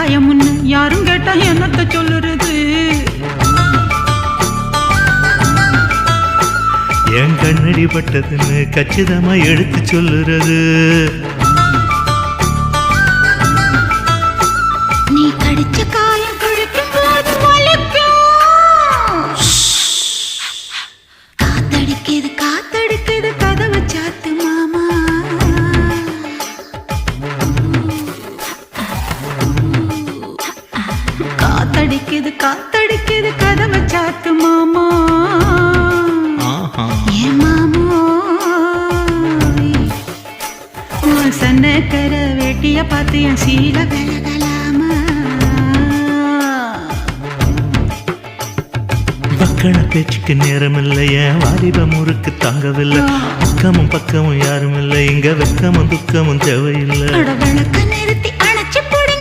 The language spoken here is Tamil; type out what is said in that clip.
காயமுன்னு யாரும் கேட்டா என்னத்த சொல்லுறது? என் கண்ணடி பட்டதுன்னு கச்சிதமா எடுத்து சொல்லுறது. நீ கடிச்ச காயம் குழிக்கும் போது வலிக்கும். காத்தடிக்குது காத்தடிக்குது கதவை சாத்து மாமா. காத்தடிக்குது காத்தடிக்குது கதவை சாத்து மாமா. ஏன் மாமோ சன்னக்கர வேட்டிய பார்த்து என் சீல விலகலாமா? பக்கன பேச்சுக்கு நேரம் இல்லை, என் வாலிப முறுக்கு தாங்கவில்லை. பக்கமும் பக்கமும் யாரும் இல்லை, இங்க வெக்கமும் துக்கமும் தேவையில்லை.